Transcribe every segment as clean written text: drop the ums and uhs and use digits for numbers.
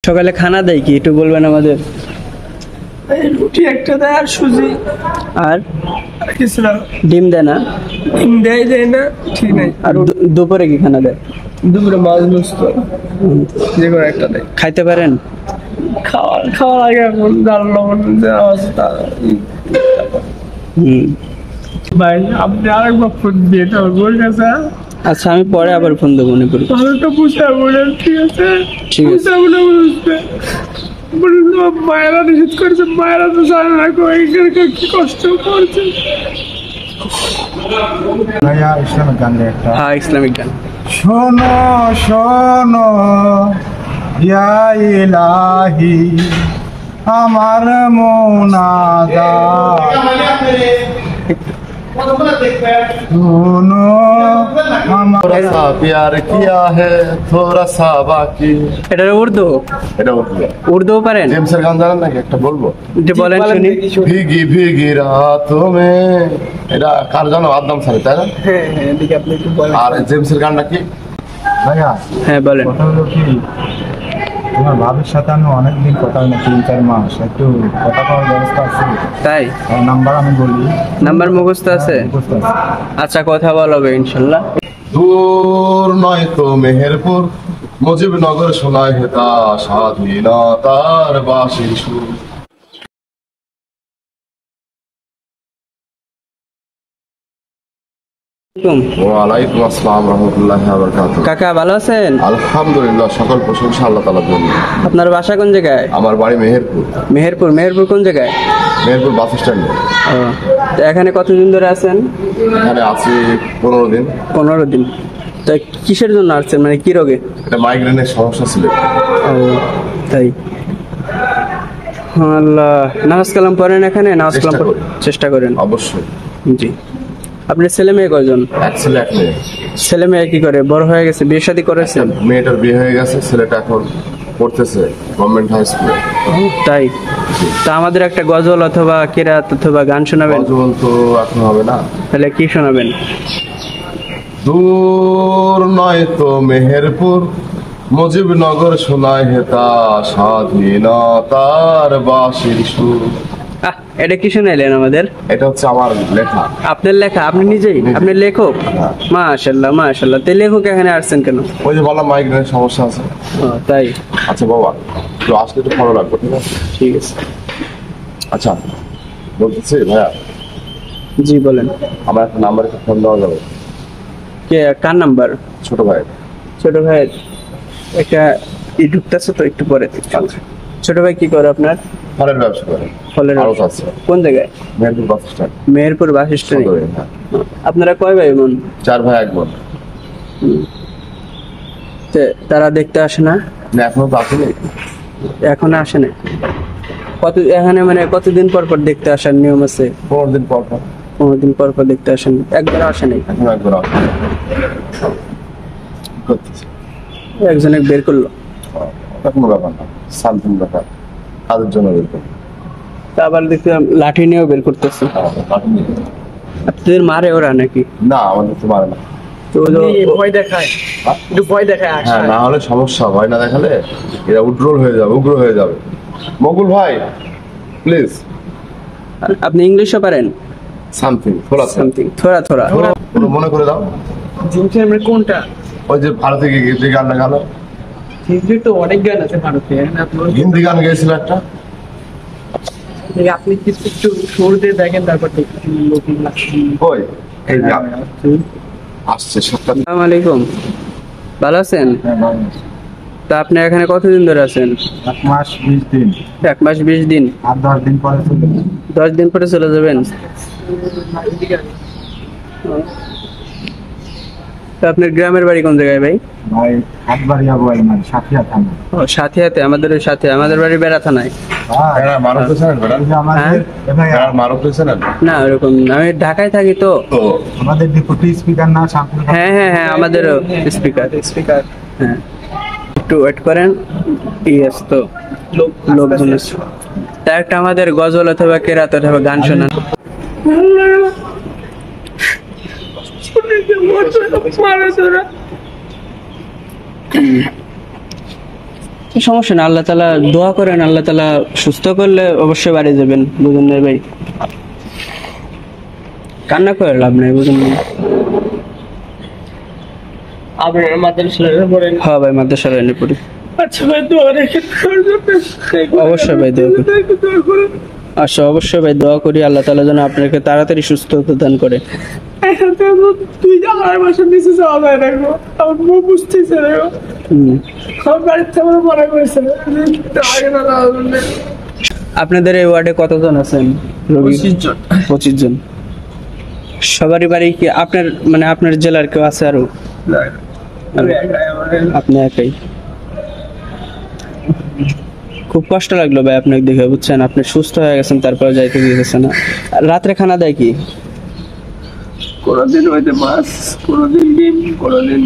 সকালে খানা দেয় কি একটু বলবেন আমাদের? রুটি একটা দেয় আর সুজি আর কিছু না। ডিম দেয় না? ডিম দেয় না, ঠিক নাই। আর দুপুরে কি খানা দেয়? দুপুরে মাছ গোস্ত যে কোনো একটা দেয়। খাইতে পারেন? খাওয়ার আগে এখন ডাল লবণ যে অবস্থা। ভাই আপনি আরেকবার ফোন দিয়ে তো বল গেছে। আচ্ছা আমি পরে আবার ফোন দেবো মনে করি। ভালো তো বুঝতে বলেন, ঠিক আছে? ঠিক আছে। বুঝতে মায়েরা নিষেধ করেছে, মায়েরা তো জানে না কি কষ্ট করছে। ইসলামিক গান একটা। হ্যাঁ ইসলামিক গান। শোনো শোনো ইয়া ইলাহি আমার মুনাজাত, শোনো আমার प्यार किया है थोड़ा सा बाकी। এটা উর্দু? এটা উর্দু। উর্দু পারেন? জেমসের গান জানেন নাকি? একটা বলবো? এটা বলেন শুনি। ভিগি ভিগি রাতোं में, এটা কার জানো? আদনাম স্যার, তাই না? হ্যাঁ হ্যাঁ, এদিকে আপনি একটু বলেন। আর জেমসের গানটা কি? ভাইয়া হ্যাঁ বলেন। কথা হলো কি, তোমার ভাবির সাথে আমি অনেকদিন কথা হয় না, 3-4 মাস, একটু কথা করার ব্যবস্থা আছে? তাই? নাম্বার আমি বলি। নাম্বার মুখস্থ আছে? বুঝতে পারছি। আচ্ছা কথা বলবে ইনশাল্লাহ। দূর নয় তো মেহেরপুর, মুজিবনগর শোনায় হেতা স্বাধীনতার বাঁশির সুর। ওয়ালাইকুম আসসালাম রহমতুল্লাহি ওয়া বারাকাতুহু। কাকা ভালো আছেন? আলহামদুলিল্লাহ, সকল প্রশংসা আল্লাহ তাআলার জন্য। আপনার বাসা কোন জায়গায়? আমার বাড়ি মেহেরপুর। মেহেরপুর? মেহেরপুর কোন জায়গায়? মেহেরপুর বাস স্ট্যান্ডে। ও, তো এখানে কতদিন ধরে আছেন? এখানে আছি 15 দিন। 15 দিন। তো কিসের জন্য আসছেন, মানে কি রোগে? এটা মাইগ্রেনের সমস্যা ছিল। ও তাই। আল্লাহ, নামাজ কালাম পড়েন এখানে? নামাজ কালাম চেষ্টা করি। চেষ্টা করেন অবশ্যই। জি। আপনার ছেলে মেয়ে কয়জন? এক ছেলে এক মেয়ে। ছেলে মেয়ে কি করে, বড় হয়ে গেছে, বিয়ে শাদী করেছেন? মেয়েটার বিয়ে হয়ে গেছে, ছেলেটা এখন পড়তেছে গভর্নমেন্ট হাই স্কুলে। তাই? তা আমাদের একটা গজল অথবা কিরাত অথবা গান শোনাবেন? গজল তো এখন হবে না। তাহলে কি শোনাবেন? দূর নয় তো মেহেরপুর, মুজিবনগর শোনায় হেতা স্বাধীনতার বাঁশির সুর। এটা কি শোনাইলেন আমাদের? এটা হচ্ছে আমার লেখা। আপনার লেখা? আপনি নিজেই? আপনি লেখক? মাশাআল্লাহ মাশাআল্লাহ। তে লেখক এখানে আসছেন কেন? ওই যে বললাম মাইগ্রেনের সমস্যা আছে। ও তাই। আচ্ছা বাবা, তো আসলে একটু ভালো লাগবে, ঠিক আছে? ঠিক আছে। আচ্ছা বলতেছি ভাইয়া, জি বলেন। আমার একটা নাম্বারে ফোন দেওয়া যাবে? কে, কার নাম্বার? ছোট ভাই। ছোট ভাই একটা ঢুকতেছে তো, একটু পরে। ছোট ভাই কি করে আপনার? ফলের ব্যবসা করে। ফলের আরো ব্যবসা? আছে। কোন জায়গায়? Meherpur bus stand. Meherpur bus stand. সদরে, হ্যাঁ। আপনারা কয় ভাই বোন? 4 ভাই 1 বোন। তারা দেখতে আসে না? না এখনো তো আসেনি। এখন আসে না? এখানে মানে কতদিন পর পর দেখতে আসার নিয়ম আছে? 15 দিন পর পর। 15 দিন পর পর দেখতে আসেন? একবার আসে নাই? এখন একবার আসে। কি করতেছে? একজনে বের করলো? ওটা কোনো ব্যাপার না, সামথিং ব্যাপার। কাজের জন্য বের করতে। তা আবার দেখলাম লাঠি নিয়েও বের করতেছে। আপনাদের মারে ওরা নাকি? না আমাদের তো মারে না। তো ভয় দেখায়, একটু ভয় দেখায়। হ্যাঁ, না হলে সমস্যা, ভয় না দেখালে এরা উগ্র হয়ে যাবে, উগ্র হয়ে যাবে। মকুল ভাই প্লিজ। আপনি ইংলিশও পারেন? সামথিং, থোড়া সামথিং, থোড়া থোড়া। কোনো মনে করে দাও। জিনসের মানে কোনটা? ওই যে ভারতে গিয়ে যে গানটা গানো, জিনসের তো অনেক গান আছে ভারতে। হিন্দি গান গেয়েছিল একটা। আপনি কিছু একটু সুর দিয়ে দেখেন, তারপর দেখুন নতুন লাগছে। ওই এই যে আসছে সাতটা। আসসালামু আলাইকুম, ভালো আছেন? তা আপনি এখানে কতদিন ধরে আছেন? 1 মাস 20 দিন। 1 মাস 20 দিন? আর 10 দিন পরে চলে যাবো। 10 দিন পরে চলে যাবেন? তা আপনার গ্রামের বাড়ি কোন জায়গায় ভাই? ভাই হাটবাড়িয়া বই মানে সাথিয়া থানা। ও সাথিয়াতে। আমাদের ওই সাথে, আমাদের বাড়ি বেড়া থানায়। এরা মারুফ হোসেন ম্যাডাম। আমাদের ভাই এরা মারুফ হোসেন না ওরকম না, আমি ঢাকায় থাকি তো। তো আমাদের ডেপুটি স্পিকার না শামসুল? হ্যাঁ হ্যাঁ হ্যাঁ, আমাদেরও স্পিকার। হ্যাঁ, একটু ওয়েট করেন। ইয়েস, তো লোকজন আছে। তা একটা আমাদের গজল অথবা কেরাত অথবা গান শোনান। সমস্যা না, আল্লাহ তাআলা দোয়া করেন, আল্লাহ তাআলা সুস্থ করলে অবশ্যই বাড়ি যাবেন, বুঝুন না ভাই? কান্না করে লাভ নাই, বুঝুন না? আপনার মাদ্রাসায় পড়েন? হ্যাঁ ভাই, মাদ্রাসা লাইনে পড়ি। আচ্ছা ভাই, দোয়া রেখে অবশ্যই ভাই দোয়া করি। আচ্ছা, অবশ্যই ভাই দোয়া করি, আল্লাহ তাআলা যেন আপনাকে তাড়াতাড়ি সুস্থতা দান করে। তুই যা আমার বাসার নিচে যাওয়া যায় দেখো, আমার বউ বুঝতেছে দেখো, হুম। আমার বাড়ির থেকে আমার মনে করেছে আগে না যাওয়ার জন্য। আপনাদের এই ওয়ার্ডে কতজন আছেন রোগী? 25 জন। 25 জন। সবারই বাড়ি কি আপনার, মানে আপনার জেলার কেউ আছে আরো? আমি একাই, আমার আপনি একাই? খুব কষ্ট লাগলো ভাই আপনাকে দেখে, বুঝছেন? আপনি সুস্থ হয়ে গেছেন, তারপরে যাইতে দিতেছে না। রাত্রে খানা দেয় কি? কোনোদিন হইতে মাছ, কোনোদিন ডিম, কোনোদিন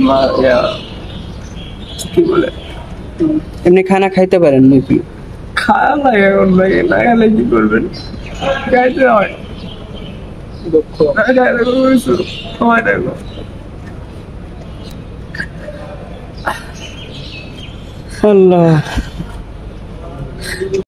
কি বলে এমনি খানা খাইতে পারেন নাকি? খাওয়া লাগে, এখন লাগে না খেলে কি করবেন, খাইতে হয়। না খাইলে কোনো কিছু হয় না গো। আল্লাহ।